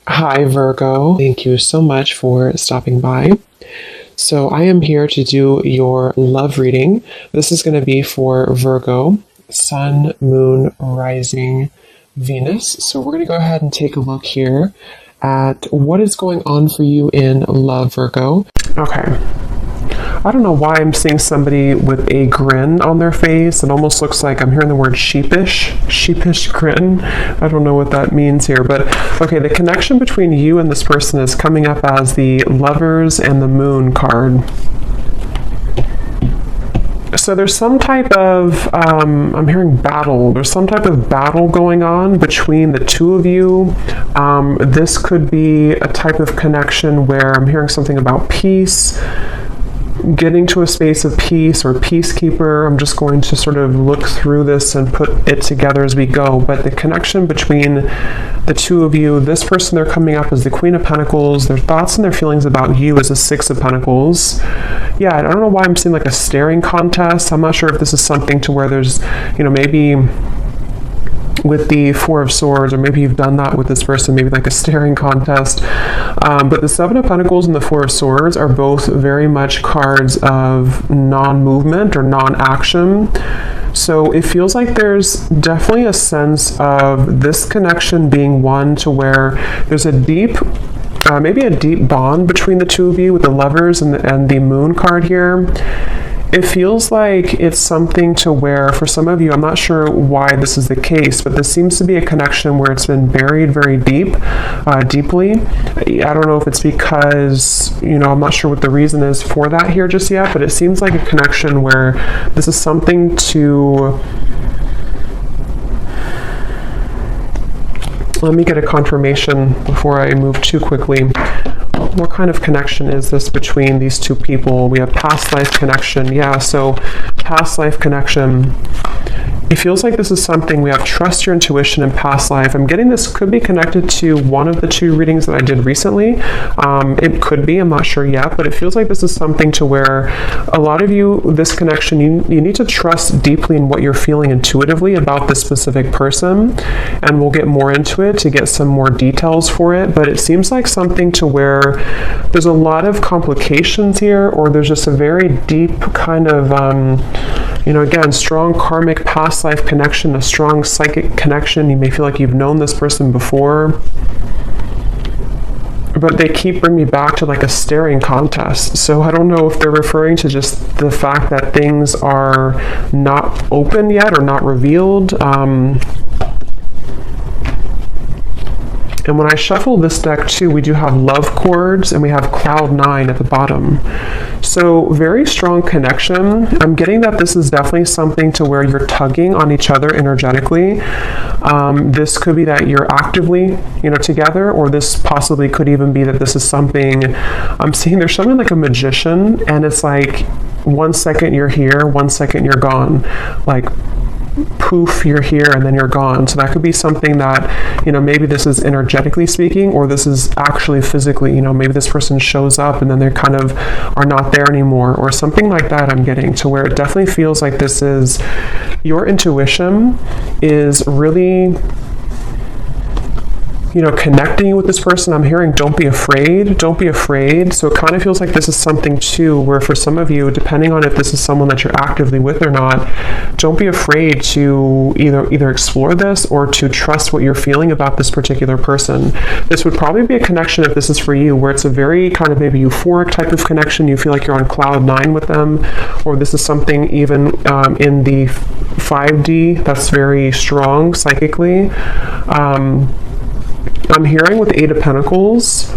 Hi, Virgo. Thank you so much for stopping by. So, I am here to do your love reading. This is going to be for Virgo, Sun, Moon, Rising, Venus. So, we're going to go ahead and take a look here at what is going on for you in love, Virgo. Okay. I don't know why I'm seeing somebody with a grin on their face. It almost looks like I'm hearing the word sheepish grin. I don't know what that means here, but okay, the connection between you and this person is coming up as the Lovers and the Moon card. So there's some type of, I'm hearing battle. There's some type of battle going on between the two of you. This could be a type of connection where I'm hearing something about peace, getting to a space of peace or peacekeeper. I'm just going to sort of look through this and put it together as we go. But the connection between the two of you, this person, they're coming up as the Queen of Pentacles. Their thoughts and their feelings about you is a Six of Pentacles. Yeah, I don't know why I'm seeing like a staring contest. I'm not sure if this is something to where there's, maybe with the Four of Swords, or maybe you've done that with this person, maybe like a staring contest. But the Seven of Pentacles and the Four of Swords are both very much cards of non-movement or non-action. So it feels like there's definitely a sense of this connection being one to where there's a deep, maybe a deep bond between the two of you with the Lovers and the Moon card here. It feels like it's something to where, for some of you, I'm not sure why this is the case, but this seems to be a connection where it's been buried very deeply. I don't know if it's because, I'm not sure what the reason is for that here just yet, but it seems like a connection where this is something to... Let me get a confirmation before I move too quickly. What kind of connection is this between these two people? We have past life connection. Yeah, so past life connection. It feels like this is something we have trust your intuition in past life. I'm getting this could be connected to one of the two readings that I did recently. It could be, I'm not sure yet, but it feels like this is something to where a lot of you, this connection, you need to trust deeply in what you're feeling intuitively about this specific person. And we'll get more into it to get some more details for it. But it seems like something to where there's a lot of complications here, or there's just a very deep kind of, again, strong karmic past life connection, a strong psychic connection. You may feel like you've known this person before, but they keep bringing me back to like a staring contest. So I don't know if they're referring to just the fact that things are not open yet or not revealed. And when I shuffle this deck too, we do have love chords and we have cloud 9 at the bottom. So very strong connection. I'm getting that this is definitely something to where you're tugging on each other energetically. This could be that you're actively, together, or this possibly could even be that this is something, I'm seeing there's something like a magician, and it's like 1 second you're here, 1 second you're gone. Like, poof, you're here and then you're gone. So that could be something that, maybe this is energetically speaking, or this is actually physically, maybe this person shows up and then they kind of are not there anymore, or something like that. I'm getting to where it definitely feels like this is your intuition is really, connecting you with this person. I'm hearing don't be afraid. So it kind of feels like this is something too where for some of you, depending on if this is someone that you're actively with or not, don't be afraid to either explore this or to trust what you're feeling about this particular person. This would probably be a connection, if this is for you, where it's a very kind of maybe euphoric type of connection. You feel like you're on cloud 9 with them, or this is something even in the 5D that's very strong psychically. I'm hearing with Eight of Pentacles,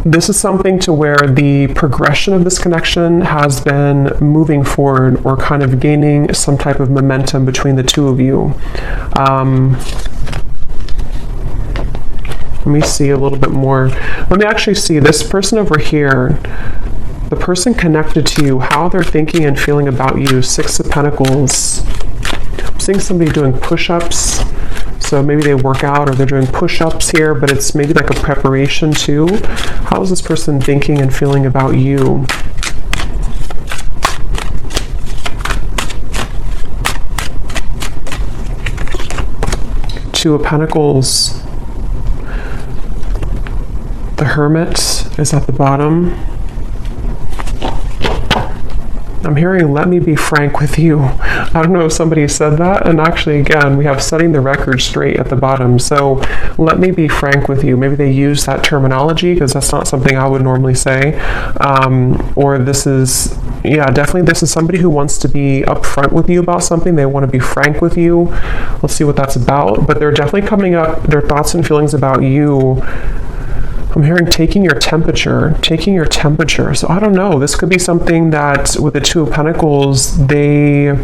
this is something to where the progression of this connection has been moving forward or kind of gaining some type of momentum between the two of you. Let me see a little bit more. Let me actually see this person over here, the person connected to you, how they're thinking and feeling about you. Six of Pentacles. I'm seeing somebody doing push-ups. So maybe they work out or they're doing push-ups here, but it's maybe like a preparation too. How is this person thinking and feeling about you? Two of Pentacles. The Hermit is at the bottom. I'm hearing, let me be frank with you. I don't know if somebody said that. And actually, again, we have setting the record straight at the bottom. So let me be frank with you. Maybe they use that terminology because that's not something I would normally say. Or this is, yeah, definitely this is somebody who wants to be upfront with you about something. They want to be frank with you. Let's see what that's about. But they're definitely coming up, their thoughts and feelings about you. I'm hearing taking your temperature. So I don't know. This could be something that with the Two of Pentacles, they...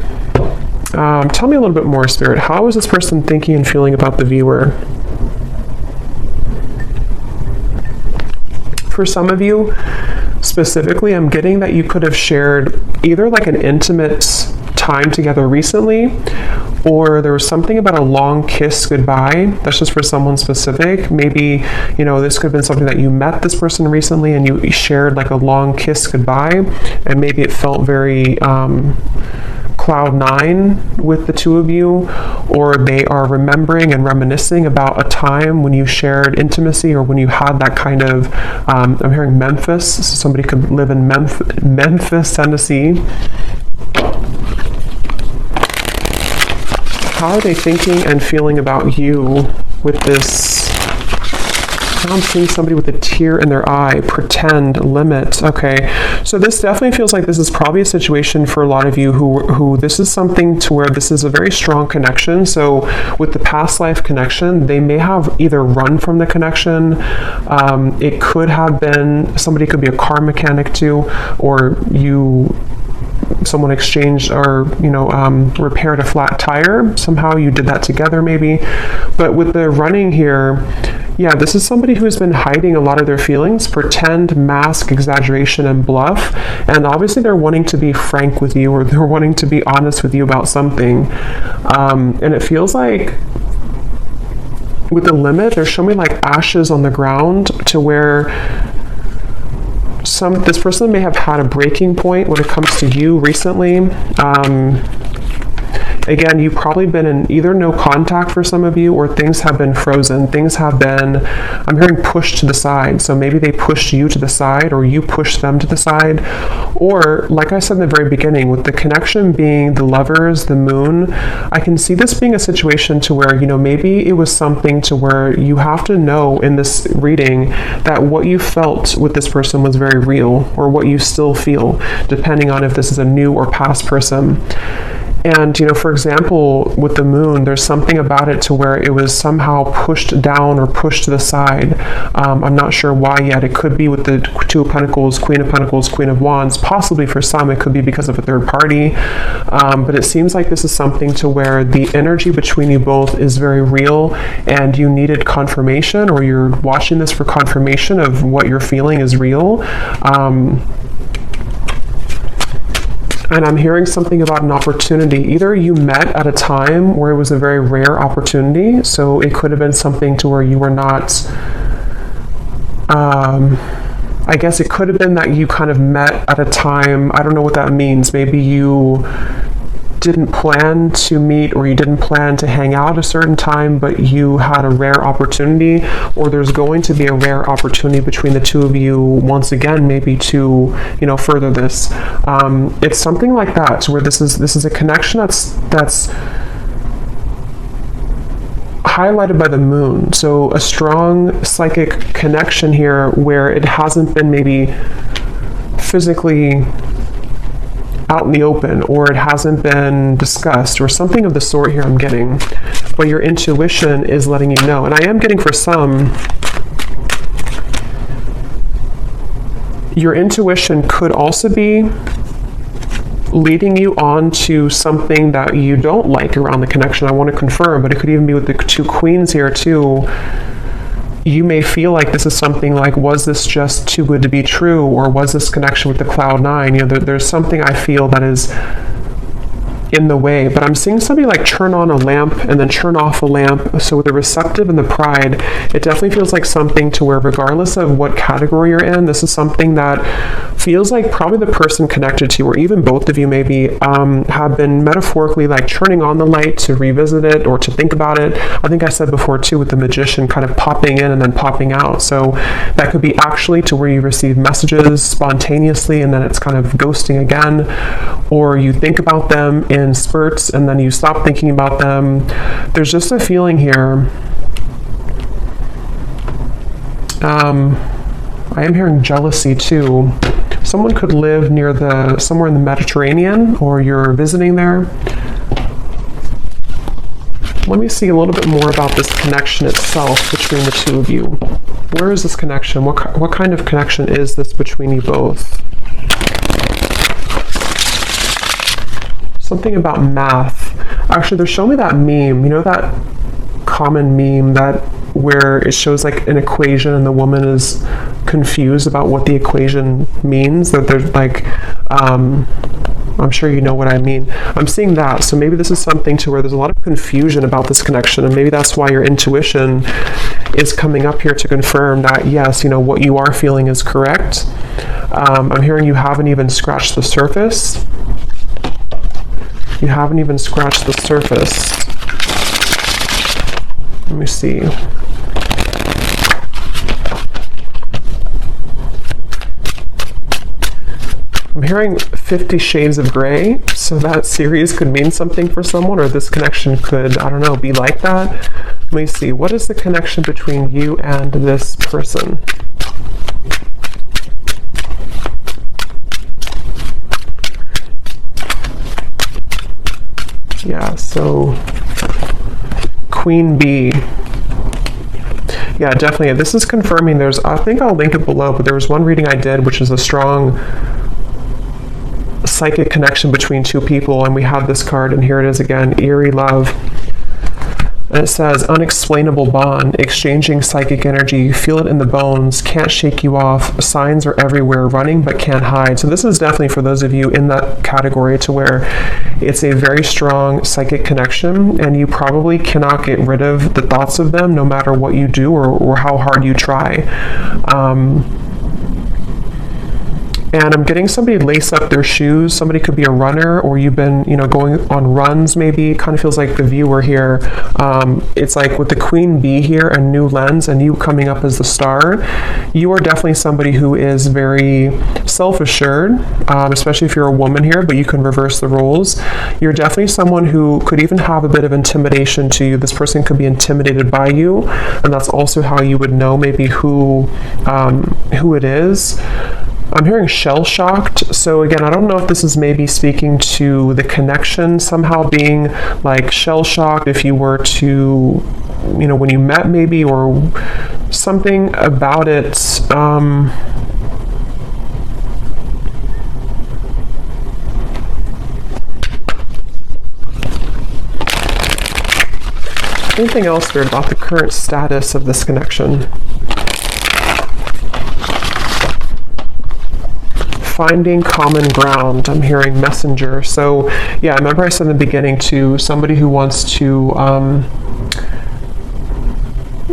tell me a little bit more, Spirit. How is this person thinking and feeling about the viewer? For some of you, specifically, I'm getting that you could have shared either like an intimate time together recently, or there was something about a long kiss goodbye. That's just for someone specific. Maybe, you know, this could have been something that you met this person recently and you shared like a long kiss goodbye, and maybe it felt very cloud nine with the two of you, or they are remembering and reminiscing about a time when you shared intimacy or when you had that kind of, I'm hearing Memphis, so somebody could live in Memphis, Tennessee. How are they thinking and feeling about you with this? Now I'm seeing somebody with a tear in their eye, pretend, limit. Okay, so this definitely feels like this is probably a situation for a lot of you who this is something to where this is a very strong connection. So with the past life connection, they may have either run from the connection. It could have been, somebody could be a car mechanic too, or someone exchanged or repaired a flat tire. Somehow you did that together maybe. But with the running here, yeah, this is somebody who's been hiding a lot of their feelings, pretend, mask, exaggeration, and bluff. And obviously they're wanting to be frank with you, or they're wanting to be honest with you about something. And it feels like with the limit, they're showing me like ashes on the ground, to where this person may have had a breaking point when it comes to you recently. Again, you've probably been in either no contact for some of you, or things have been frozen. Things have been, I'm hearing, pushed to the side. So maybe they pushed you to the side, or you pushed them to the side. Or, like I said in the very beginning, with the connection being the Lovers, the Moon, I can see this being a situation to where, maybe it was something to where you have to know in this reading that what you felt with this person was very real, or what you still feel, depending on if this is a new or past person. And, for example, with the Moon, there's something about it to where it was somehow pushed down or pushed to the side. I'm not sure why yet. It could be with the Two of Pentacles, Queen of Wands. Possibly for some, it could be because of a third party. But it seems like this is something to where the energy between you both is very real, and you needed confirmation, or you're watching this for confirmation of what you're feeling is real. And I'm hearing something about an opportunity. Either you met at a time where it was a very rare opportunity, so it could have been something to where you were not, I guess it could have been that you kind of met at a time, I don't know what that means. Maybe you didn't plan to meet, or you didn't plan to hang out a certain time, but you had a rare opportunity, or there's going to be a rare opportunity between the two of you once again, maybe to further this. It's something like that, where this is a connection that's highlighted by the Moon. So a strong psychic connection here, where it hasn't been maybe physically out in the open, or it hasn't been discussed, or something of the sort here I'm getting, but your intuition is letting you know. And I am getting, for some, your intuition could also be leading you on to something that you don't like around the connection. I want to confirm, but it could even be with the two Queens here too. You may feel like this is something like, was this just too good to be true, or was this connection with the Cloud 9? There's something I feel that is in the way, but I'm seeing somebody like turn on a lamp and then turn off a lamp. So with the receptive and the pride, it definitely feels like something to where regardless of what category you're in, this is something that feels like probably the person connected to you, or even both of you maybe, have been metaphorically like turning on the light to revisit it or to think about it. I think I said before too with the magician kind of popping in and then popping out. So that could be actually to where you receive messages spontaneously and then it's kind of ghosting again, or you think about them in spurts and then you stop thinking about them. There's just a feeling here. I am hearing jealousy too. Someone could live near somewhere in the Mediterranean, or you're visiting there. Let me see a little bit more about this connection itself between the two of you. Where is this connection? What kind of connection is this between you both? Something about math. Actually, they're showing me that meme. You know that common meme where it shows like an equation and the woman is confused about what the equation means? That they're like, I'm sure you know what I mean. I'm seeing that. So maybe this is something to where there's a lot of confusion about this connection, and maybe that's why your intuition is coming up here to confirm that, yes, what you are feeling is correct. I'm hearing you haven't even scratched the surface. You haven't even scratched the surface. Let me see. I'm hearing 50 Shades of Grey, so that series could mean something for someone, or this connection could, I don't know, be like that. Let me see. What is the connection between you and this person? Yeah, so Queen Bee. Yeah, definitely. This is confirming I think I'll link it below, but there was one reading I did which is a strong psychic connection between two people, and we have this card, and here it is again, Eerie Love. And it says, unexplainable bond, exchanging psychic energy, feel it in the bones, can't shake you off, signs are everywhere, running but can't hide. So this is definitely for those of you in that category to where it's a very strong psychic connection, and you probably cannot get rid of the thoughts of them no matter what you do or how hard you try. And I'm getting somebody lace up their shoes. Somebody could be a runner, or you've been, going on runs maybe. It kind of feels like the viewer here. It's like with the Queen Bee here, a new lens, and you coming up as the star. You are definitely somebody who is very self-assured, especially if you're a woman here, but you can reverse the roles. You're definitely someone who could even have a bit of intimidation to you. This person could be intimidated by you, and that's also how you would know maybe who it is. I'm hearing shell-shocked. So again, I don't know if this is maybe speaking to the connection somehow being like shell-shocked if you were to, when you met maybe, or something about it. Anything else weird about the current status of this connection? Finding common ground. I'm hearing messenger. So yeah, I remember I said in the beginning to somebody who wants to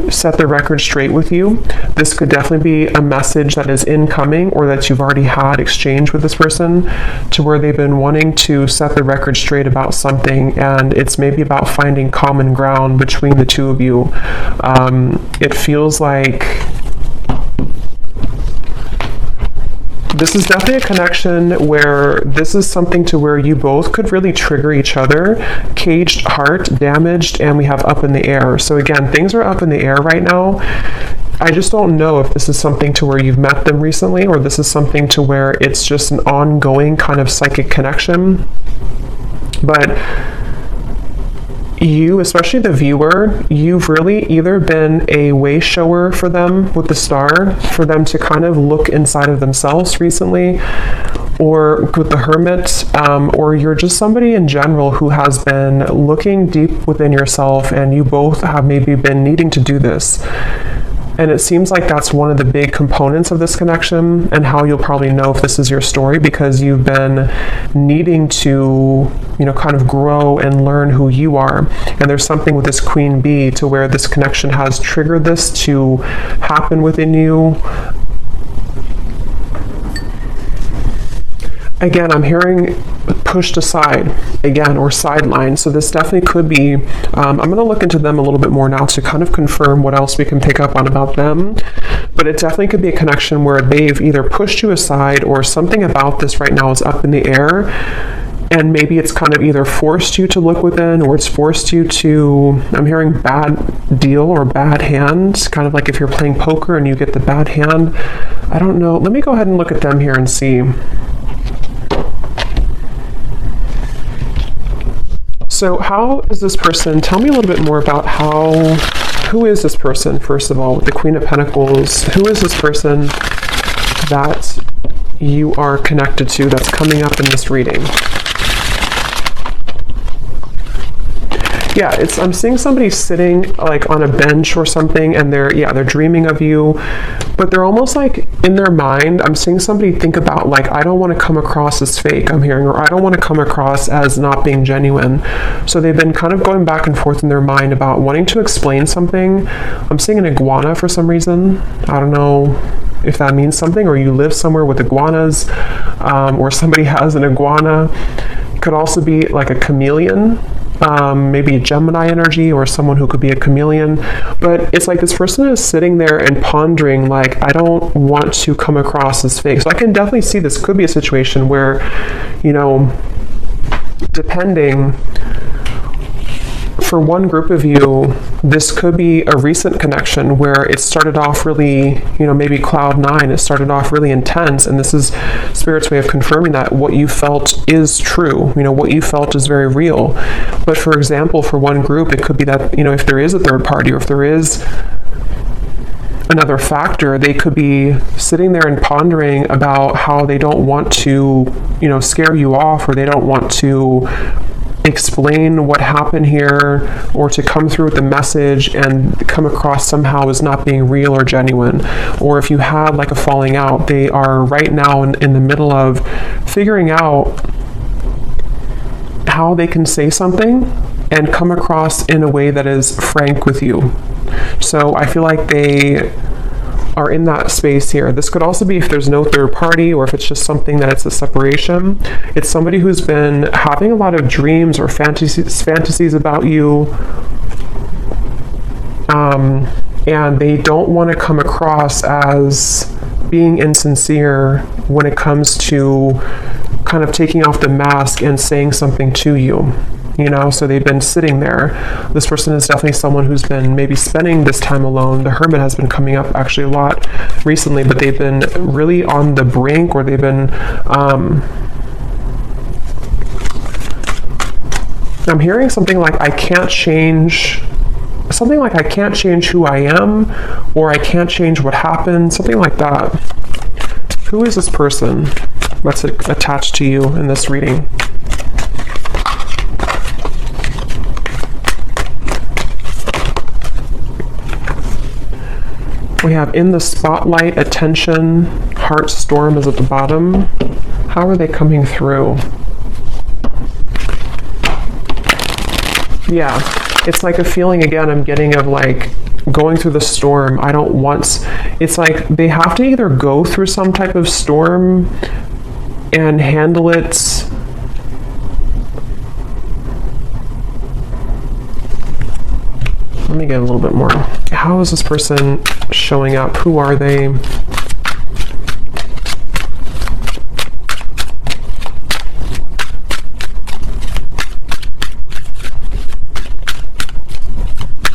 set the record straight with you. This could definitely be a message that is incoming, or that you've already had exchange with this person, to where they've been wanting to set the record straight about something, and it's maybe about finding common ground between the two of you. It feels like this is definitely a connection where this is something to where you both could really trigger each other. Caged heart, damaged, and we have up in the air. So again, things are up in the air right now. I just don't know if this is something to where you've met them recently, or this is something to where it's just an ongoing kind of psychic connection. But you, especially the viewer, you've really either been a way shower for them with the star, for them to kind of look inside of themselves recently, or with the Hermit, or you're just somebody in general who has been looking deep within yourself, and you both have maybe been needing to do this. And it seems like that's one of the big components of this connection, and how you'll probably know if this is your story, because you've been needing to, kind of grow and learn who you are. And there's something with this Queen Bee to where this connection has triggered this to happen within you. Again, I'm hearing pushed aside again, or sidelined. So this definitely could be, I'm going to look into them a little bit more now to kind of confirm what else we can pick up on about them. But it definitely could be a connection where they've either pushed you aside, or something about this right now is up in the air. And maybe it's kind of either forced you to look within, or it's forced you to, I'm hearing bad deal or bad hand, kind of like if you're playing poker and you get the bad hand. I don't know. Let me go ahead and look at them here and see. So how is this person, tell me a little bit more about who is this person, first of all, with the Queen of Pentacles? Who is this person that you are connected to that's coming up in this reading? Yeah, I'm seeing somebody sitting like on a bench or something, and they're dreaming of you, but they're almost like in their mind, I'm seeing somebody think about like, I don't want to come across as fake, I'm hearing, or I don't want to come across as not being genuine. So they've been kind of going back and forth in their mind about wanting to explain something. I'm seeing an iguana for some reason. I don't know if that means something, or you live somewhere with iguanas, or somebody has an iguana. Could also be like a chameleon, maybe a Gemini energy, or someone who could be a chameleon. But it's like this person is sitting there and pondering like, I don't want to come across as fake. So I can definitely see this could be a situation where, depending, for one group of you, this could be a recent connection where it started off really, maybe cloud nine, it started off really intense, and this is Spirit's way of confirming that what you felt is true, what you felt is very real. But for example, for one group, it could be that, if there is a third party, or if there is another factor, they could be sitting there and pondering about how they don't want to, scare you off, or they don't want to explain what happened here, or to come through with the message and come across somehow as not being real or genuine. Or if you had like a falling out, they are right now in the middle of figuring out how they can say something and come across in a way that is frank with you. So I feel like they are in that space here. This could also be if there's no third party, or if it's just something that it's a separation. It's somebody who's been having a lot of dreams or fantasies about you, and they don't want to come across as being insincere when it comes to kind of taking off the mask and saying something to you. So they've been sitting there. This person is definitely someone who's been maybe spending this time alone. The Hermit has been coming up actually a lot recently, but they've been really on the brink, or they've been, I'm hearing something like, I can't change who I am, or I can't change what happened, something like that. Who is this person that's attached to you in this reading? We have in the spotlight, attention, heart storm is at the bottom. How are they coming through? Yeah, it's like a feeling again I'm getting of like going through the storm. It's like they have to either go through some type of storm and handle it. Let me get a little bit more. How is this person showing up? Who are they? I'm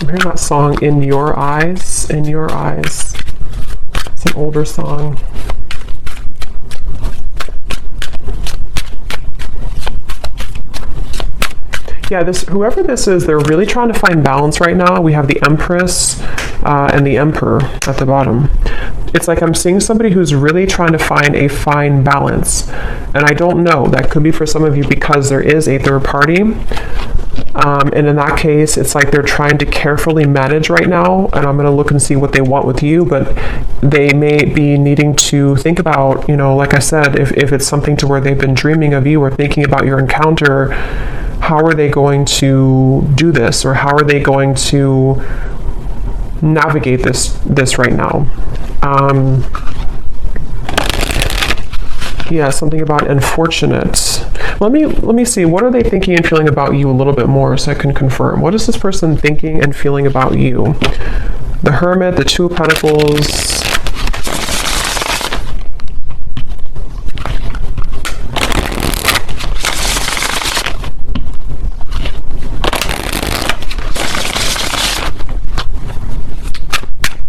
hearing that song, In Your Eyes, In Your Eyes. It's an older song. Yeah, whoever this is, they're really trying to find balance right now. We have the Empress and the Emperor at the bottom. It's like I'm seeing somebody who's really trying to find a fine balance. And I don't know, that could be for some of you because there is a third party. And in that case, it's like they're trying to carefully manage right now, and I'm going to look and see what they want with you, but they may be needing to think about, like I said, if it's something to where they've been dreaming of you or thinking about your encounter, how are they going to do this, or how are they going to navigate this right now? Yeah, something about unfortunate. Let me see. What are they thinking and feeling about you a little bit more so I can confirm? What is this person thinking and feeling about you? The Hermit, the Two of Pentacles.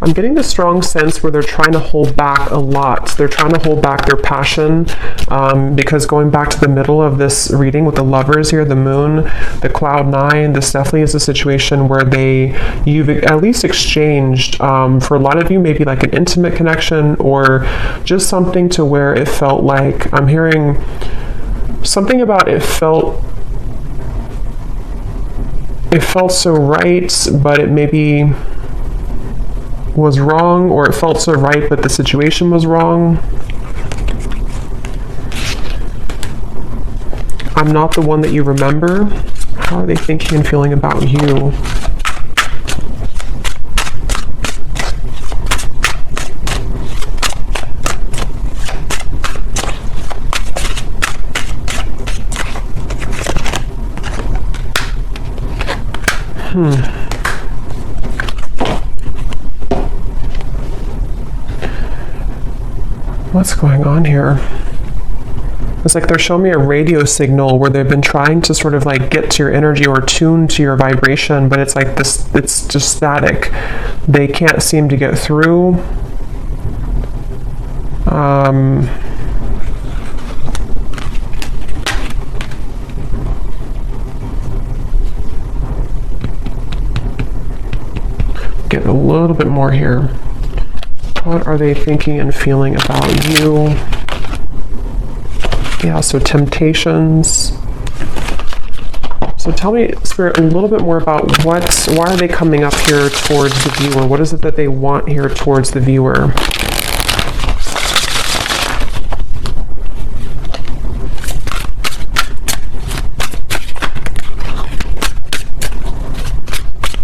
I'm getting the strong sense where they're trying to hold back a lot. They're trying to hold back their passion, because going back to the middle of this reading with the Lovers here, the Moon, the Cloud 9, this definitely is a situation where you've at least exchanged, for a lot of you, maybe like an intimate connection or just something to where it felt like, I'm hearing something about it felt so right, but it maybe was wrong, or it felt so right but the situation was wrong. I'm not the one that you remember. How are they thinking and feeling about you? What's going on here? It's like they're showing me a radio signal where they've been trying to sort of like get to your energy or tune to your vibration, but it's like this, it's just static. They can't seem to get through. Get a little bit more here. What are they thinking and feeling about you? Yeah, so temptations. So tell me, Spirit, a little bit more about why are they coming up here towards the viewer? What is it that they want here towards the viewer?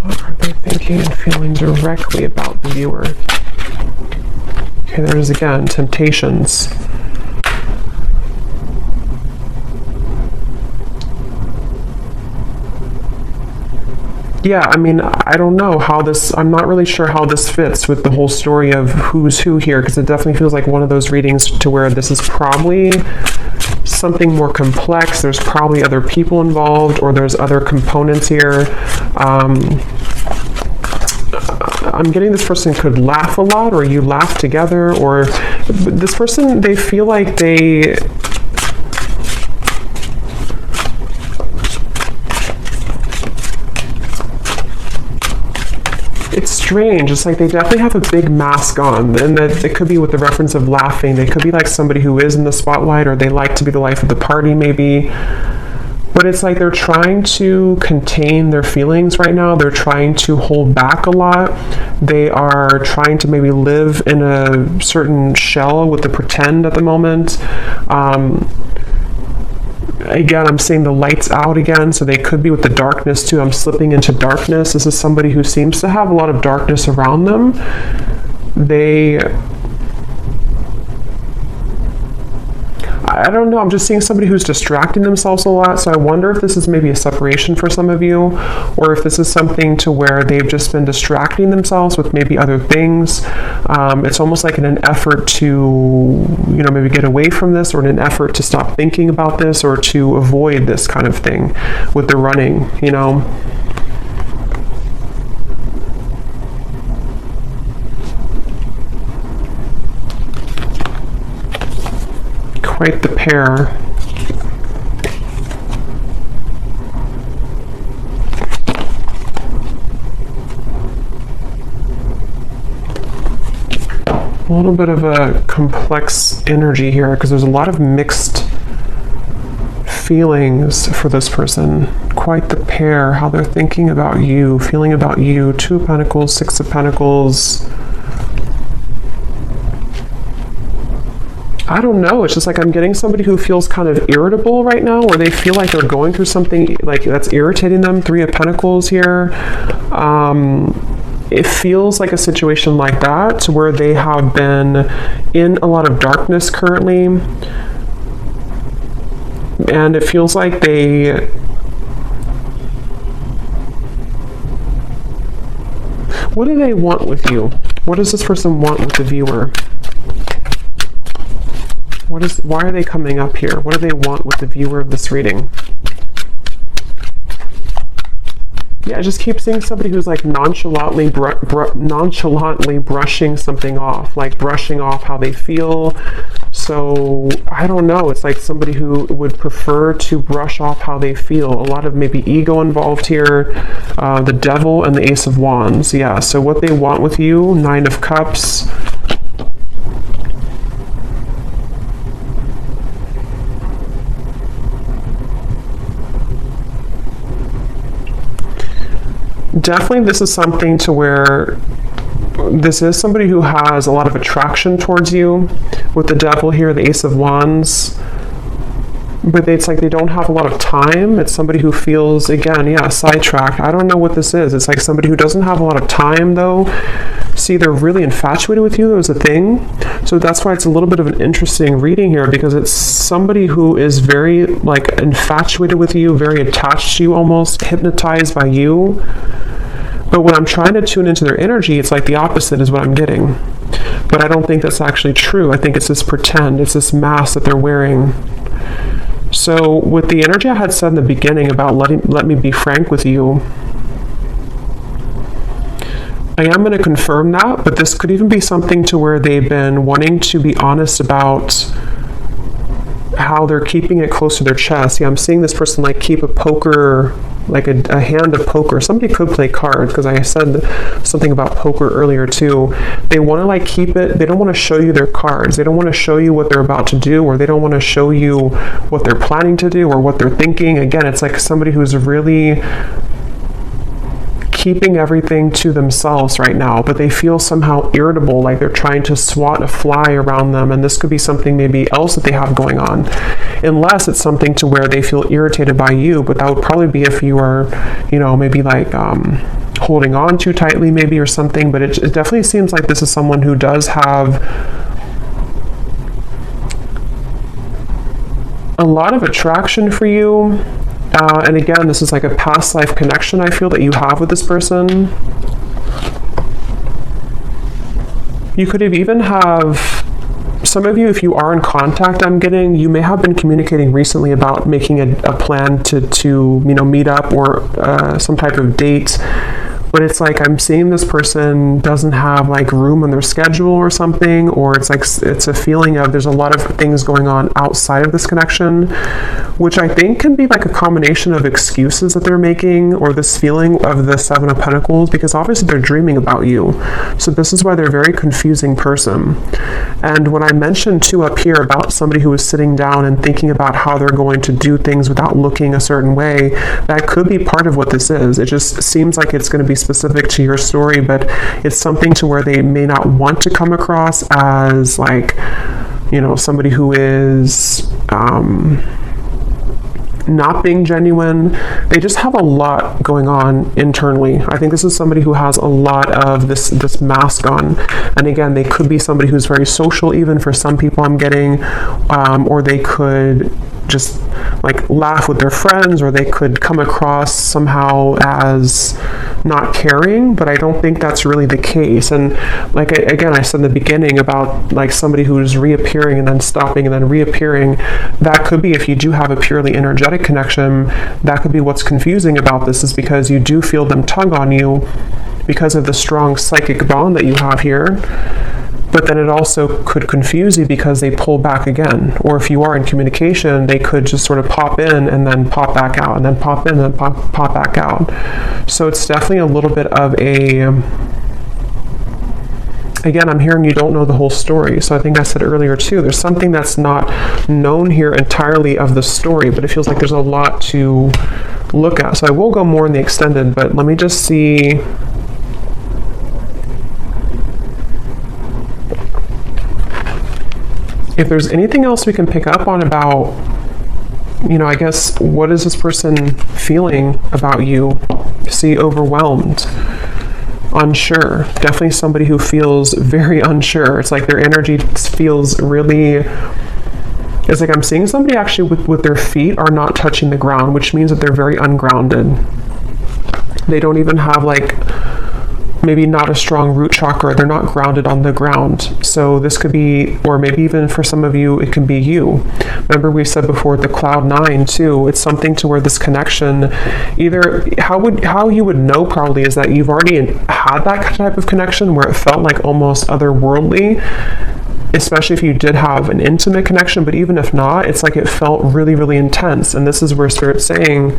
What are they thinking and feeling directly about the viewer? Okay, there's again, temptations. Yeah, I mean, I don't know how this, I'm not really sure how this fits with the whole story of who's who here, because it definitely feels like one of those readings to where this is probably something more complex. There's probably other people involved, or there's other components here. I'm getting this person could laugh a lot, or you laugh together, or this person, they feel like they... It's strange. It's like they definitely have a big mask on, and that it could be with the reference of laughing. They could be like somebody who is in the spotlight, or they like to be the life of the party, maybe. But it's like they're trying to contain their feelings right now. They're trying to hold back a lot. They are trying to maybe live in a certain shell with the pretend at the moment. Again, I'm seeing the lights out again, so they could be with the darkness too. I'm slipping into darkness. This is somebody who seems to have a lot of darkness around them. I don't know, I'm just seeing somebody who's distracting themselves a lot, so I wonder if this is maybe a separation for some of you, or if this is something to where they've just been distracting themselves with maybe other things. It's almost like in an effort to, maybe get away from this, or in an effort to stop thinking about this, or to avoid this kind of thing with the running, Quite the pair. A little bit of a complex energy here, because there's a lot of mixed feelings for this person. Quite the pair, how they're thinking about you, feeling about you. Two of Pentacles, Six of Pentacles. I don't know. It's just like I'm getting somebody who feels kind of irritable right now, or they feel like they're going through something like that's irritating them. Three of Pentacles here. It feels like a situation like that where they have been in a lot of darkness currently. And it feels like they... What do they want with you? What does this person want with the viewer? Why are they coming up here? What do they want with the viewer of this reading? Yeah, I just keep seeing somebody who's like nonchalantly brushing something off, like brushing off how they feel. So I don't know. It's like somebody who would prefer to brush off how they feel. A lot of maybe ego involved here. The Devil and the Ace of Wands. Yeah, so what they want with you, Nine of Cups. Definitely this is something to where this is somebody who has a lot of attraction towards you. With the Devil here, the Ace of Wands. But it's like they don't have a lot of time. It's somebody who feels, again, yeah, sidetracked. I don't know what this is. It's like somebody who doesn't have a lot of time, though. See, they're really infatuated with you. There's a thing. So that's why it's a little bit of an interesting reading here, because it's somebody who is very, like, infatuated with you, very attached to you almost, hypnotized by you. But when I'm trying to tune into their energy, it's like the opposite is what I'm getting. But I don't think that's actually true. I think it's this pretend. It's this mask that they're wearing. So with the energy I had said in the beginning about let me be frank with you, I am going to confirm that, but this could even be something to where they've been wanting to be honest about how they're keeping it close to their chest. Yeah, I'm seeing this person like keep a poker, like a hand of poker. Somebody could play cards, because I said something about poker earlier too. They want to like keep it, they don't want to show you their cards. They don't want to show you what they're about to do, or they don't want to show you what they're planning to do or what they're thinking. Again, it's like somebody who's really keeping everything to themselves right now, but they feel somehow irritable, like they're trying to swat a fly around them. And this could be something maybe else that they have going on, unless it's something to where they feel irritated by you. But that would probably be if you are, you know, maybe like holding on too tightly maybe or something. But it definitely seems like this is someone who does have a lot of attraction for you. And again, this is like a past life connection I feel that you have with this person. You could have even have, some of you, if you are in contact, I'm getting, you may have been communicating recently about making a plan to you know, meet up or some type of date. But it's like I'm seeing this person doesn't have like room on their schedule or something, or it's like it's a feeling of there's a lot of things going on outside of this connection, which I think can be like a combination of excuses that they're making, or this feeling of the Seven of Pentacles, because obviously they're dreaming about you. So this is why they're a very confusing person. And when I mentioned too up here about somebody who is sitting down and thinking about how they're going to do things without looking a certain way, that could be part of what this is. It just seems like it's going to be specific to your story, but it's something to where they may not want to come across as like, you know, somebody who is not being genuine. They just have a lot going on internally. I think this is somebody who has a lot of this mask on. And again, they could be somebody who's very social, even for some people I'm getting, or they could just like laugh with their friends, or they could come across somehow as not caring, but I don't think that's really the case. And like again, I said in the beginning about like somebody who's reappearing and then stopping and then reappearing, that could be, if you do have a purely energetic connection, that could be what's confusing about this, is because you do feel them tug on you because of the strong psychic bond that you have here. But then it also could confuse you because they pull back again. Or if you are in communication, they could just sort of pop in and then pop back out, and then pop in and then pop back out. So it's definitely a little bit of a again, I'm hearing you don't know the whole story. So I think I said earlier too, there's something that's not known here entirely of the story, but it feels like there's a lot to look at. So I will go more in the extended, but let me just see. If there's anything else we can pick up on about, you know, I guess, what is this person feeling about you? See, overwhelmed, unsure. Definitely somebody who feels very unsure. It's like their energy feels really, it's like I'm seeing somebody actually with their feet are not touching the ground, which means that they're very ungrounded. They don't even have like, maybe not a strong root chakra. They're not grounded on the ground. So this could be, or maybe even for some of you, it can be you. Remember we said before the cloud 9 too, it's something to where this connection, either how you would know probably is that you've already had that type of connection where it felt like almost otherworldly, especially if you did have an intimate connection, but even if not, it's like it felt really, really intense. And this is where Spirit's saying,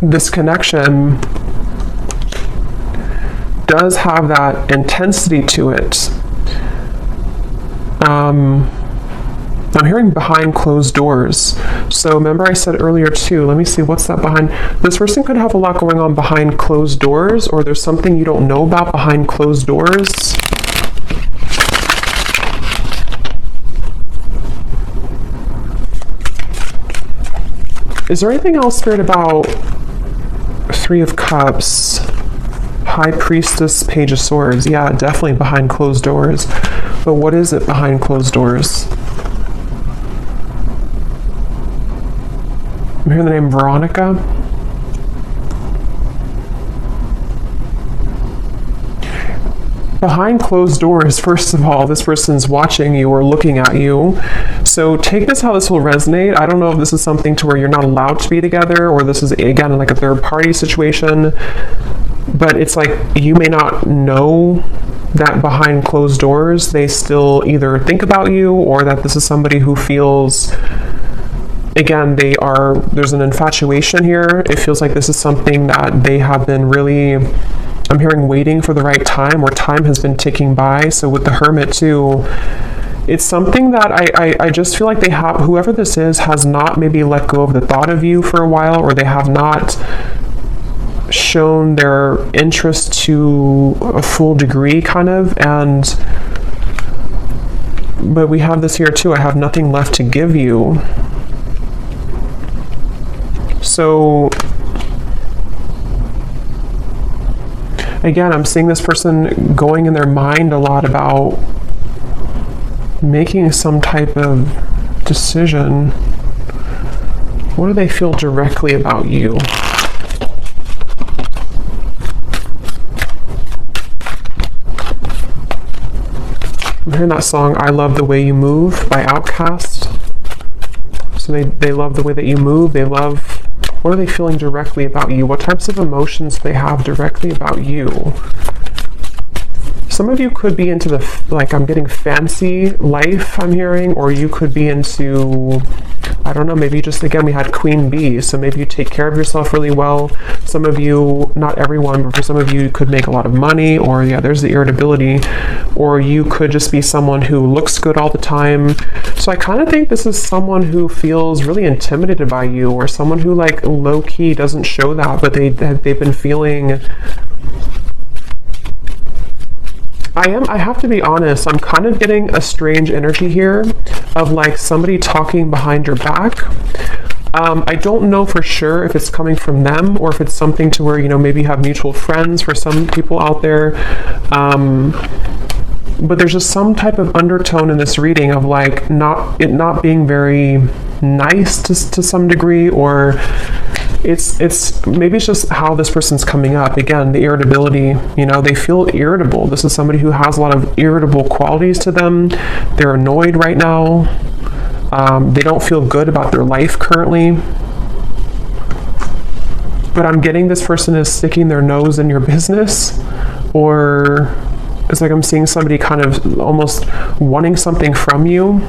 this connection does have that intensity to it. I'm hearing behind closed doors. So remember I said earlier too, let me see, what's that behind? This person could have a lot going on behind closed doors, or there's something you don't know about behind closed doors. Is there anything else, Spirit, about Three of Cups, High Priestess, Page of Swords? Yeah, definitely behind closed doors. But what is it behind closed doors? I'm hearing the name Veronica. Behind closed doors, first of all, this person's watching you or looking at you. So take this how this will resonate. I don't know if this is something to where you're not allowed to be together, or this is, again, like a third party situation. But it's like you may not know that behind closed doors, they still either think about you, or that this is somebody who feels, again, there's an infatuation here. It feels like this is something that they have been really, I'm hearing, waiting for the right time, or time has been ticking by. So with the Hermit too, it's something that I just feel like they have, whoever this is, has not maybe let go of the thought of you for a while, or they have not shown their interest to a full degree, kind of. But we have this here too, I have nothing left to give you. So again, I'm seeing this person going in their mind a lot about making some type of decision. What do they feel directly about you? I'm hearing that song, I Love the Way You Move by Outkast. So they love the way that you move. They love, what are they feeling directly about you? What types of emotions do they have directly about you? Some of you could be into the, like, I'm getting fancy life, I'm hearing, or you could be into, I don't know, maybe just, again, we had Queen Bee, so maybe you take care of yourself really well. Some of you, not everyone, but for some of you, you could make a lot of money, or yeah, there's the irritability, or you could just be someone who looks good all the time. So I kind of think this is someone who feels really intimidated by you, or someone who, like, low-key doesn't show that, but they've been feeling, I have to be honest, I'm kind of getting a strange energy here of like somebody talking behind your back. I don't know for sure if it's coming from them, or if it's something to where, you know, maybe you have mutual friends for some people out there. But there's just some type of undertone in this reading of like it not being very nice to some degree, or it's maybe it's just how this person's coming up. Again, the irritability, you know, they feel irritable. This is somebody who has a lot of irritable qualities to them. They're annoyed right now. They don't feel good about their life currently. But I'm getting this person is sticking their nose in your business, or it's like I'm seeing somebody kind of almost wanting something from you.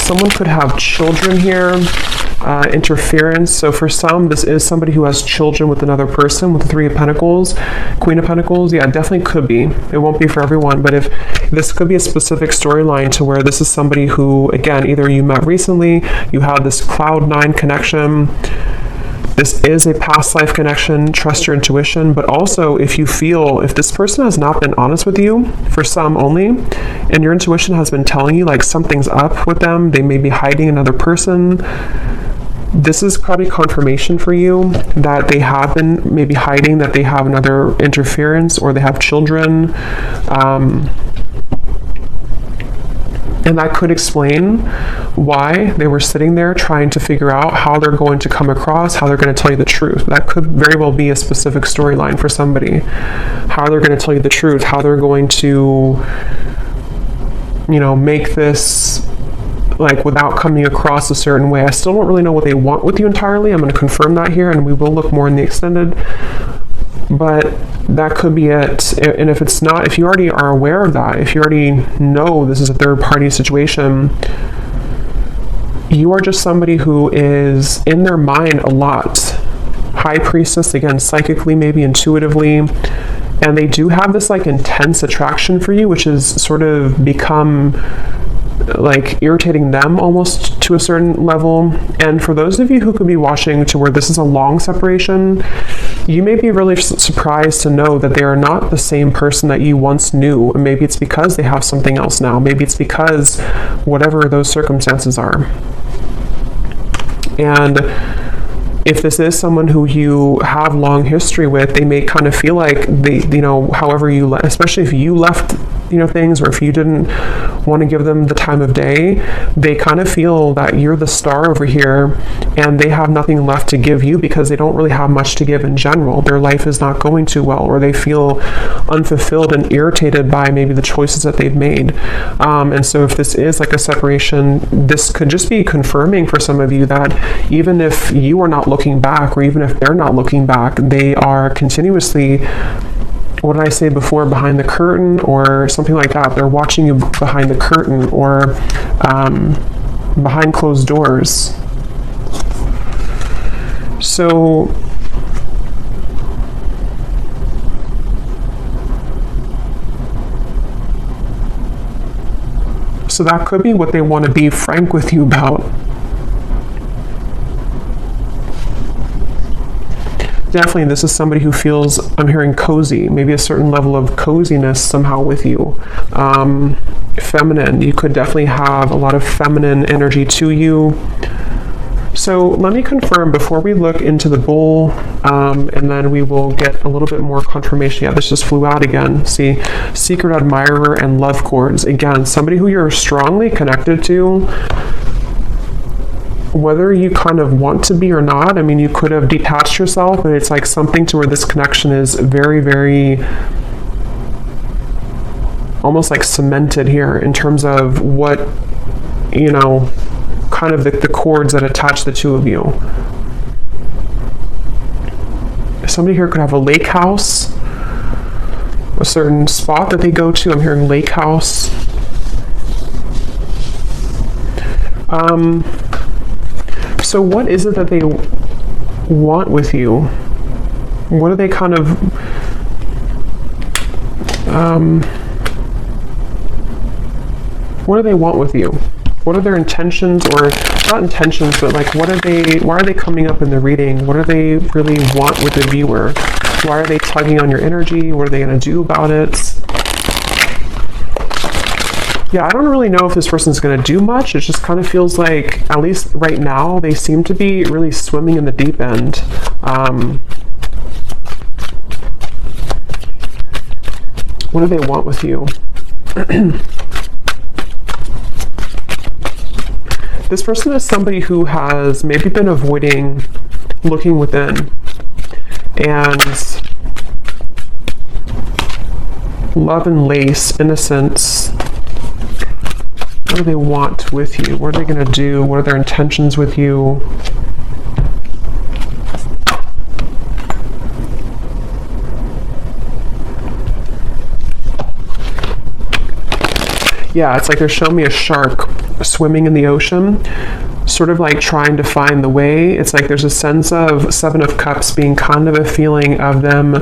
Someone could have children here. interference. So for some, this is somebody who has children with another person, with the Three of Pentacles, Queen of Pentacles. Yeah, it definitely could be. It won't be for everyone, but if this could be a specific storyline to where this is somebody who, again, either you met recently, you have this cloud nine connection. This is a past life connection. Trust your intuition. But also, if you feel, if this person has not been honest with you, for some only, and your intuition has been telling you like something's up with them, they may be hiding another person, this is probably confirmation for you that they have been maybe hiding, that they have another interference, or they have children. And that could explain why they were sitting there trying to figure out how they're going to come across, how they're going to tell you the truth. That could very well be a specific storyline for somebody. How they're going to tell you the truth, how they're going to, you know, make this like without coming across a certain way. I still don't really know what they want with you entirely. I'm going to confirm that here, and we will look more in the extended. But that could be it. And if it's not, if you already are aware of that, if you already know this is a third party situation, you are just somebody who is in their mind a lot. High Priestess, again, psychically, maybe intuitively. And they do have this like intense attraction for you, which has sort of become like irritating them almost to a certain level. And for those of you who could be watching to where this is a long separation, you may be really surprised to know that they are not the same person that you once knew. Maybe it's because they have something else now. Maybe it's because whatever those circumstances are. And if this is someone who you have long history with, they may kind of feel like they, you know, however you, especially if you left, you know, things, or if you didn't want to give them the time of day, they kind of feel that you're the star over here and they have nothing left to give you because they don't really have much to give in general. Their life is not going too well, or they feel unfulfilled and irritated by maybe the choices that they've made. And so if this is like a separation, this could just be confirming for some of you that even if you are not looking back, or even if they're not looking back, they are continuously, what did I say before, behind the curtain or something like that. They're watching you behind the curtain, or behind closed doors. So that could be what they want to be frank with you about. Definitely, this is somebody who feels, I'm hearing cozy, maybe a certain level of coziness somehow with you. Feminine, you could definitely have a lot of feminine energy to you. So let me confirm before we look into the bull, and then we will get a little bit more confirmation. Yeah, this just flew out again. See, secret admirer and love cords. Again, somebody who you're strongly connected to, whether you kind of want to be or not. I mean, you could have detached yourself, but it's like something to where this connection is very, very almost like cemented here in terms of what, you know, kind of the cords that attach the two of you. Somebody here could have a lake house, a certain spot that they go to. I'm hearing lake house. So what is it that they want with you? What are they kind of, what do they want with you? What are their intentions, or not intentions, but like what are they, why are they coming up in the reading? What do they really want with the viewer? Why are they tugging on your energy? What are they going to do about it? Yeah, I don't really know if this person's going to do much. It just kind of feels like, at least right now, they seem to be really swimming in the deep end. What do they want with you? This person is somebody who has maybe been avoiding looking within. And love and lace, innocence. What do they want with you? What are they going to do? What are their intentions with you? Yeah, it's like they're showing me a shark swimming in the ocean. sort of like trying to find the way. It's like there's a sense of Seven of Cups being kind of a feeling of them.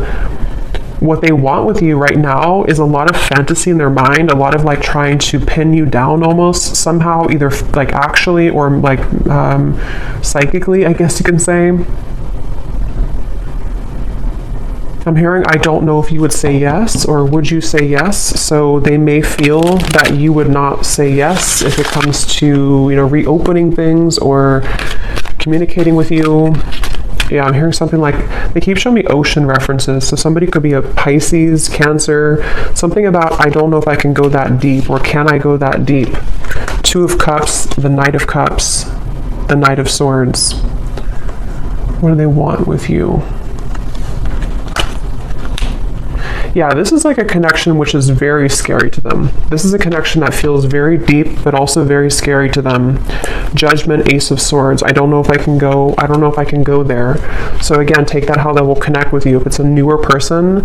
What they want with you right now is a lot of fantasy in their mind, a lot of like trying to pin you down almost somehow, either like actually or like psychically, I guess you can say. I'm hearing, I don't know if you would say yes, or would you say yes? So they may feel that you would not say yes if it comes to, reopening things or communicating with you. Yeah, I'm hearing something like, they keep showing me ocean references. So somebody could be a Pisces, Cancer, something about, I don't know if I can go that deep, or can I go that deep? Two of Cups, the Knight of Cups, the Knight of Swords. What do they want with you? Yeah, this is like a connection which is very scary to them. This is a connection that feels very deep, but also very scary to them. Judgment, Ace of Swords. I don't know if I can go there. So again, take that how that will connect with you. If it's a newer person,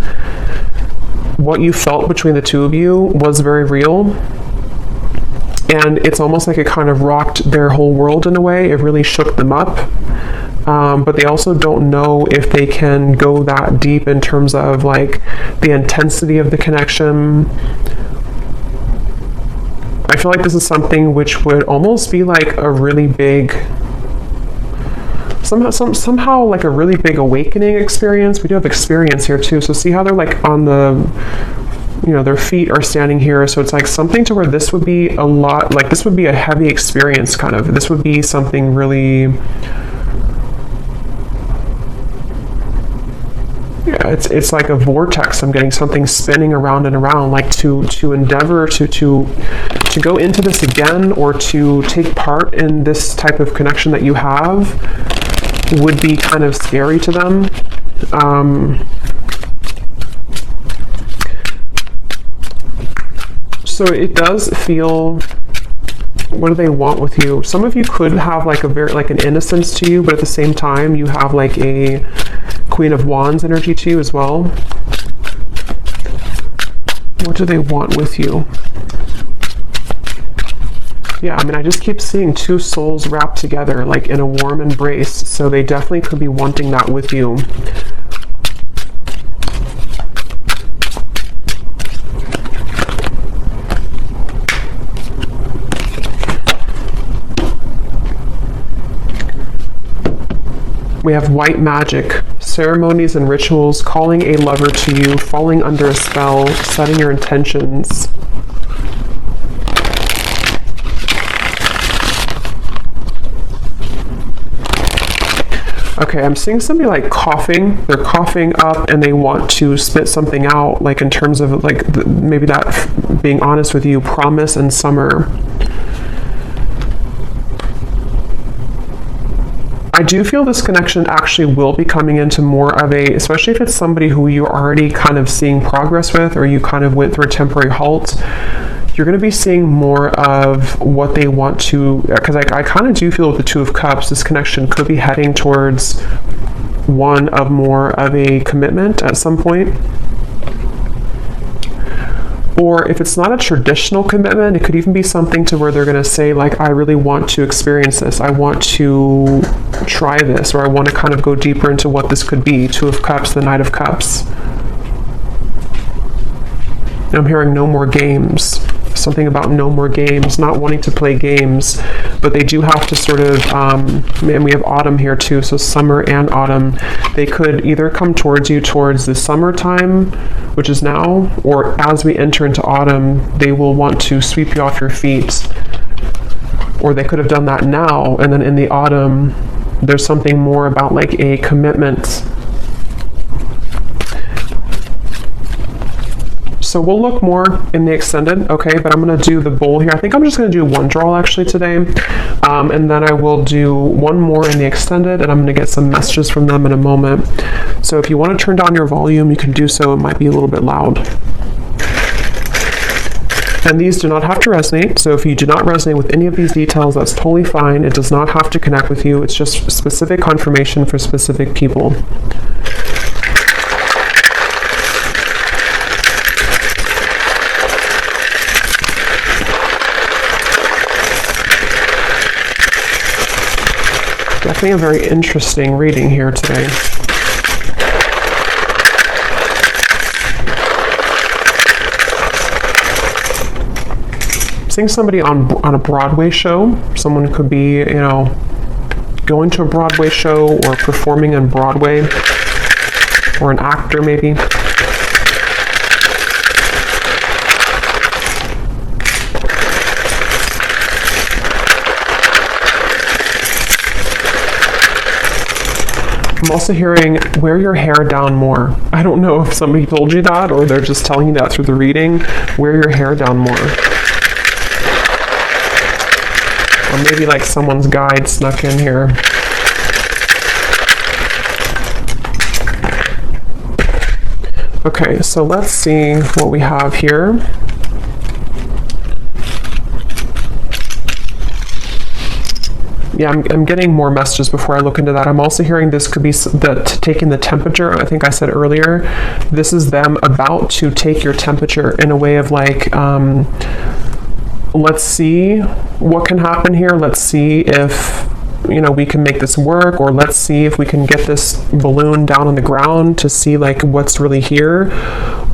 what you felt between the two of you was very real. And it's almost like it kind of rocked their whole world in a way. It really shook them up. But they also don't know if they can go that deep in terms of like the intensity of the connection. I feel like this is something which would almost be like a really big, somehow like a really big awakening experience. We do have experience here too. So see how they're like on the, their feet are standing here. So it's like something to where this would be a lot, like this would be a heavy experience kind of. This would be something really, yeah, it's like a vortex. I'm getting something spinning around and around, like to endeavor to go into this again, or to take part in this type of connection that you have would be kind of scary to them. So it does feel, what do they want with you? Some of you could have like an innocence to you, but at the same time you have like a Queen of Wands energy to you as well. What do they want with you? Yeah, I mean, I just keep seeing two souls wrapped together like in a warm embrace. So they definitely could be wanting that with you. We have white magic, ceremonies and rituals, calling a lover to you, falling under a spell, setting your intentions. Okay, I'm seeing somebody like coughing. They're coughing up and they want to spit something out, like in terms of like maybe that, being honest with you, promise and summer. I do feel this connection actually will be coming into more of a, especially if it's somebody who you're already kind of seeing progress with, or you kind of went through a temporary halt, you're going to be seeing more of what they want to, because I kind of do feel with the Two of Cups, this connection could be heading towards one of more of a commitment at some point. Or if it's not a traditional commitment, it could even be something to where they're going to say, like, I really want to experience this. I want to try this, or I want to kind of go deeper into what this could be. Two of Cups, the Knight of Cups. I'm hearing no more games. Something about no more games, not wanting to play games, but they do have to sort of, and we have autumn here too, so summer and autumn. They could either come towards you towards the summertime, which is now, or as we enter into autumn, they will want to sweep you off your feet. Or they could have done that now, and then in the autumn, there's something more about like a commitment. So we'll look more in the extended, okay, but I'm going to do the bowl here. I think I'm just going to do one draw actually today, and then I will do one more in the extended, and I'm going to get some messages from them in a moment. So if you want to turn down your volume, you can do so. It might be a little bit loud. And these do not have to resonate, so if you do not resonate with any of these details, that's totally fine. It does not have to connect with you. It's just specific confirmation for specific people. definitely a very interesting reading here today. Seeing somebody on a Broadway show. Someone could be, you know, going to a Broadway show or performing on Broadway, or an actor maybe. I'm also hearing wear your hair down more. I don't know if somebody told you that or they're just telling you that through the reading. Wear your hair down more. Or maybe like someone's guide snuck in here. Okay, so let's see what we have here. Yeah, I'm getting more messages before I look into that. I'm also hearing this could be taking the temperature. I think I said earlier, this is them about to take your temperature in a way of like, let's see what can happen here. Let's see if, you know, we can make this work, or let's see if we can get this balloon down on the ground to see like what's really here.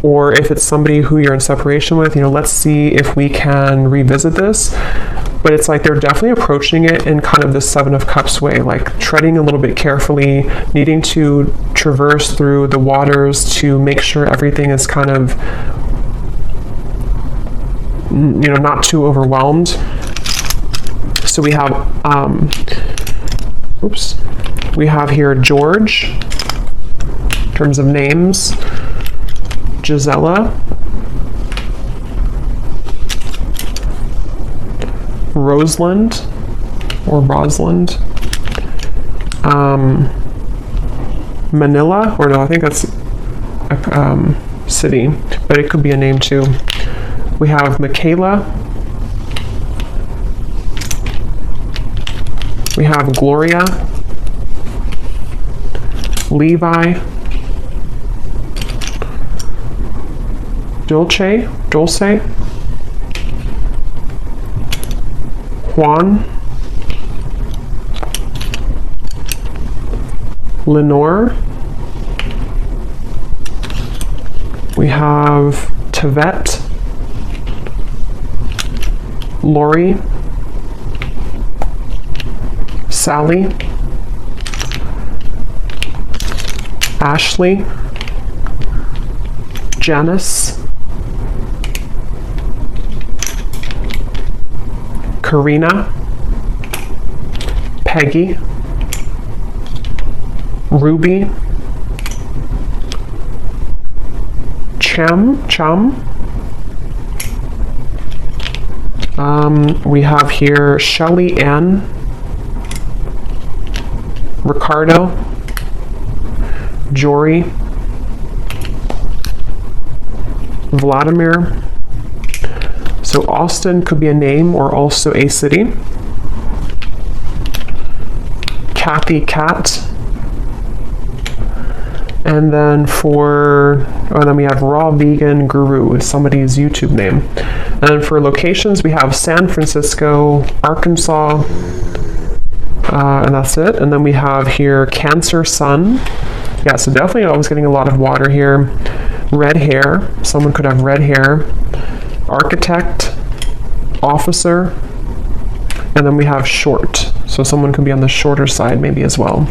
Or if it's somebody who you're in separation with, you know, let's see if we can revisit this. But it's like they're definitely approaching it in kind of the Seven of Cups way, like treading a little bit carefully, needing to traverse through the waters to make sure everything is kind of, you know, not too overwhelmed. So we have, we have here George, in terms of names, Gisela, Rosalind, or Rosalind, Manila, or no, I think that's a city, but it could be a name too. We have Michaela. We have Gloria, Levi, Dulce, Juan, Lenore. We have Tavette, Lori, Sally, Ashley, Janice, Karina, Peggy, Ruby, Chum. We have here Shelly Ann, Ricardo, Jory, Vladimir. So Austin could be a name or also a city. Kathy, Cat. And then then we have Raw Vegan Guru, is somebody's YouTube name. And then for locations, we have San Francisco, Arkansas, and that's it. And then we have here Cancer Sun. Yeah, so definitely I was getting a lot of water here. Red hair, someone could have red hair. Architect, officer, and then we have short. So someone could be on the shorter side maybe as well.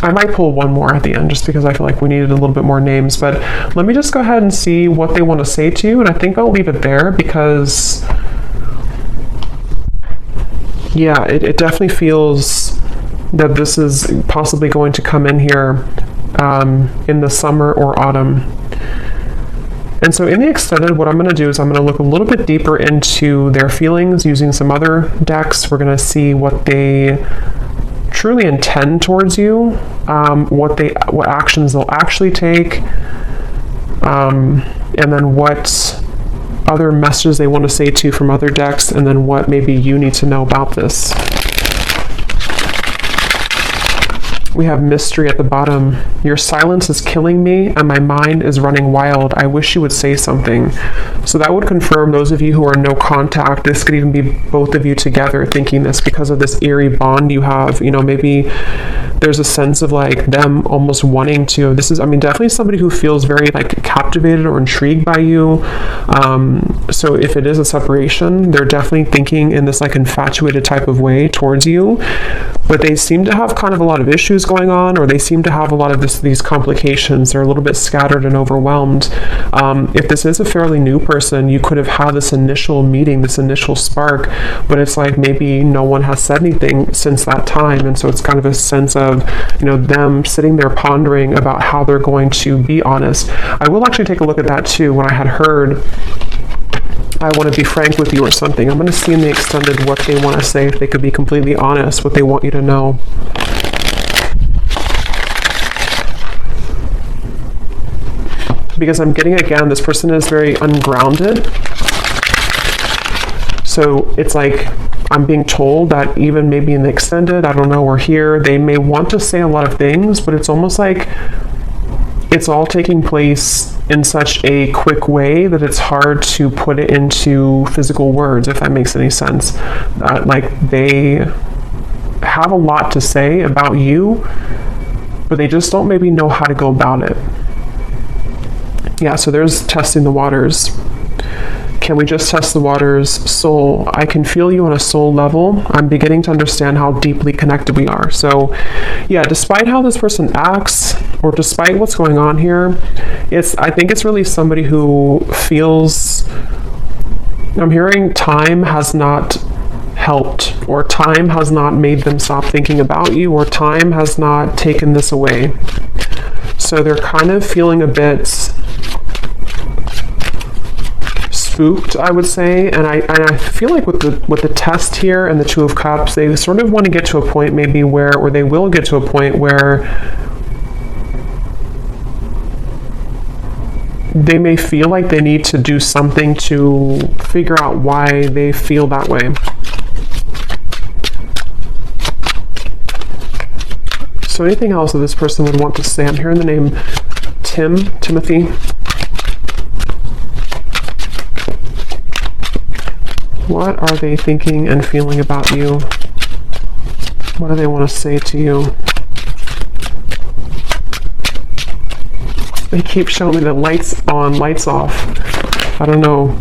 I might pull one more at the end just because I feel like we needed a little bit more names, but let me just go ahead and see what they want to say to you, and I think I'll leave it there because, yeah, it definitely feels that this is possibly going to come in here in the summer or autumn. And so in the extended, what I'm going to do is I'm going to look a little bit deeper into their feelings using some other decks. We're going to see what they truly intend towards you, what actions they'll actually take, and then what other messages they want to say to you from other decks, and then what maybe you need to know about this. We have mystery at the bottom. Your silence is killing me and my mind is running wild. I wish you would say something. So that would confirm those of you who are no contact. This could even be both of you together thinking this because of this eerie bond you have. You know, maybe there's a sense of like them almost wanting to. This is, I mean, definitely somebody who feels very like captivated or intrigued by you. So if it is a separation, they're definitely thinking in this like infatuated type of way towards you. But they seem to have kind of a lot of issues going on, or they seem to have a lot of these complications. They're a little bit scattered and overwhelmed. If this is a fairly new person, you could have had this initial meeting, this initial spark, but it's like maybe no one has said anything since that time. And so it's kind of a sense of, you know, them sitting there pondering about how they're going to be honest. I will actually take a look at that too. When I had heard, I want to be frank with you or something, I'm going to see in the extended what they want to say, if they could be completely honest, what they want you to know. Because I'm getting, again, this person is very ungrounded. So it's like I'm being told that even maybe in the extended, I don't know, or here, they may want to say a lot of things, but it's almost like it's all taking place in such a quick way that it's hard to put it into physical words, if that makes any sense. Like they have a lot to say about you, but they just don't maybe know how to go about it. Yeah, so there's testing the waters. Can we just test the waters? Soul. I can feel you on a soul level. I'm beginning to understand how deeply connected we are. So yeah, despite how this person acts, or despite what's going on here, I think it's really somebody who feels, I'm hearing time has not helped, or time has not made them stop thinking about you, or time has not taken this away. So they're kind of feeling a bit spooked, I would say, and I feel like with the test here and the Two of Cups, they sort of want to get to a point maybe where, or they will get to a point where they may feel like they need to do something to figure out why they feel that way. So anything else that this person would want to say? I'm hearing the name Timothy. What are they thinking and feeling about you? What do they want to say to you? They keep showing me the lights on, lights off. I don't know.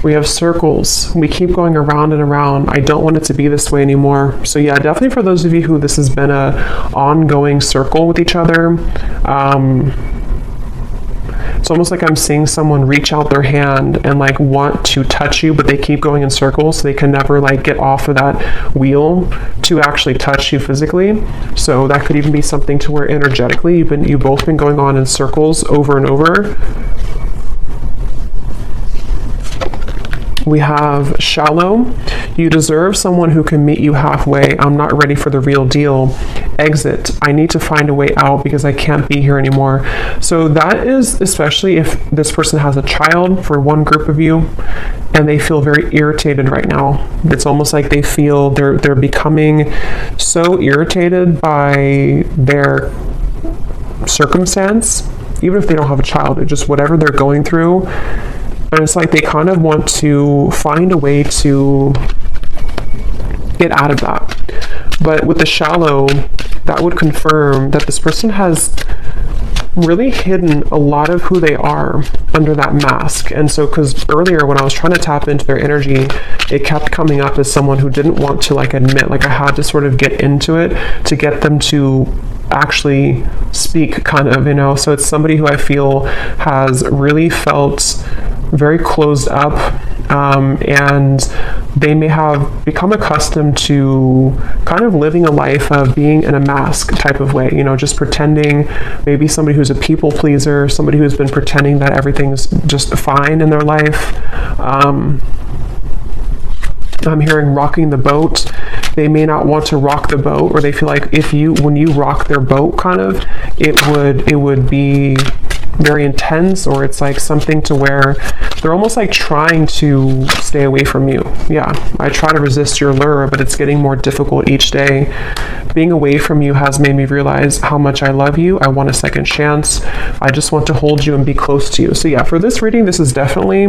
We have circles. We keep going around and around. I don't want it to be this way anymore. So yeah, definitely for those of you who this has been a ongoing circle with each other, it's almost like I'm seeing someone reach out their hand and like want to touch you, but they keep going in circles, so they can never like get off of that wheel to actually touch you physically. So that could even be something to where energetically you've both been going on in circles over and over. We have shallow. You deserve someone who can meet you halfway. I'm not ready for the real deal. Exit. I need to find a way out because I can't be here anymore. So that is especially if this person has a child, for one group of you, and they feel very irritated right now. It's almost like they feel they're becoming so irritated by their circumstance, even if they don't have a child, it's just whatever they're going through. And it's like they kind of want to find a way to get out of that. But with the shallow, that would confirm that this person has really hidden a lot of who they are under that mask. And so, because earlier when I was trying to tap into their energy, it kept coming up as someone who didn't want to like admit, like I had to sort of get into it to get them to actually speak, kind of, you know. So it's somebody who I feel has really felt very closed up, and they may have become accustomed to kind of living a life of being in a mask type of way, you know, just pretending, maybe somebody who's a people pleaser, somebody who's been pretending that everything's just fine in their life. I'm hearing rocking the boat. They may not want to rock the boat, or they feel like when you rock their boat, kind of, it would be very intense, or it's like something to where they're almost like trying to stay away from you. Yeah, I try to resist your lure, but it's getting more difficult each day. Being away from you has made me realize how much I love you. I want a second chance. I just want to hold you and be close to you. So yeah, for this reading, this is definitely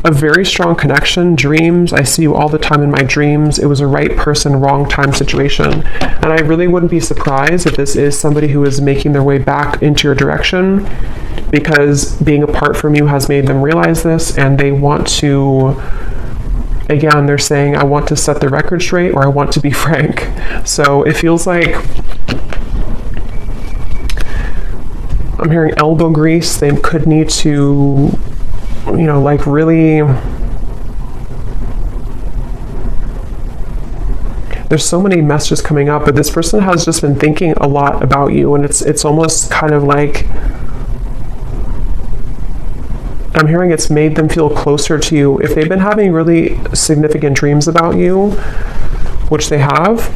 a very strong connection. Dreams, I see you all the time in my dreams. It was a right person, wrong time situation. And I really wouldn't be surprised if this is somebody who is making their way back into your direction, because being apart from you has made them realize this, and they want to, again, they're saying, I want to set the record straight, or I want to be frank. So it feels like I'm hearing elbow grease. They could need to, you know, like really, there's so many messages coming up, but this person has just been thinking a lot about you, and it's almost kind of like, I'm hearing it's made them feel closer to you. If they've been having really significant dreams about you, which they have,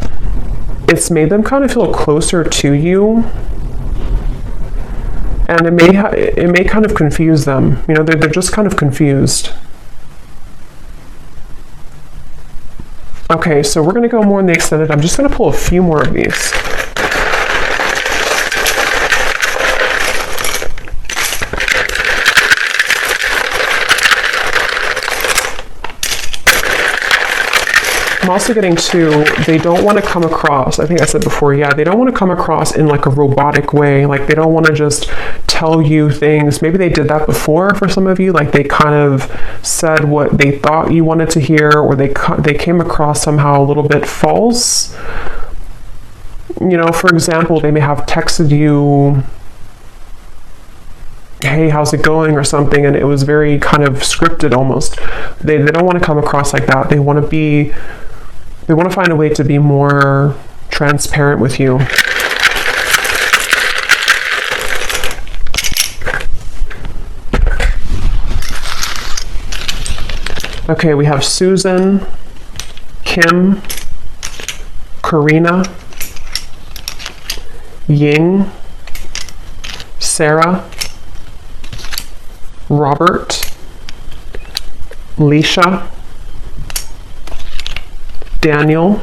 it's made them kind of feel closer to you. And it may kind of confuse them. You know, they're just kind of confused. Okay, so we're going to go more in the extended. I'm just going to pull a few more of these. I'm also getting to, they don't want to come across, I think I said before, yeah, they don't want to come across in like a robotic way. Like they don't want to just tell you things. Maybe they did that before for some of you. Like they kind of said what they thought you wanted to hear, or they came across somehow a little bit false. You know, for example, they may have texted you, hey, how's it going, or something, and it was very kind of scripted almost. They don't want to come across like that. They want to find a way to be more transparent with you. Okay, we have Susan, Kim, Karina, Ying, Sarah, Robert, Leisha, Daniel,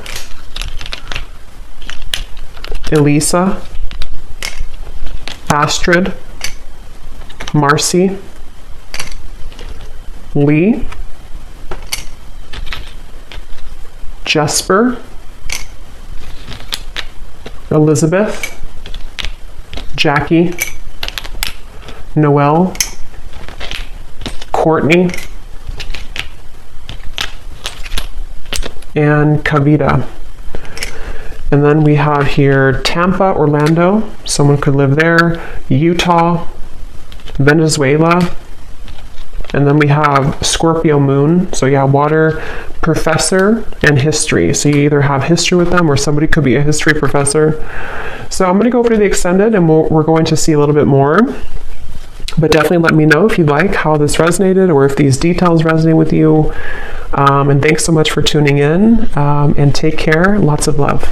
Elisa, Astrid, Marcy, Lee, Jesper, Elizabeth, Jackie, Noelle, Courtney, and Kavita. And then we have here Tampa, Orlando, someone could live there, Utah, Venezuela, and then we have Scorpio moon. So yeah, water, professor, and history. So you either have history with them, or somebody could be a history professor. So I'm going to go over to the extended, and we're going to see a little bit more. But definitely let me know if you like how this resonated, or if these details resonate with you. And thanks so much for tuning in, and take care. Lots of love.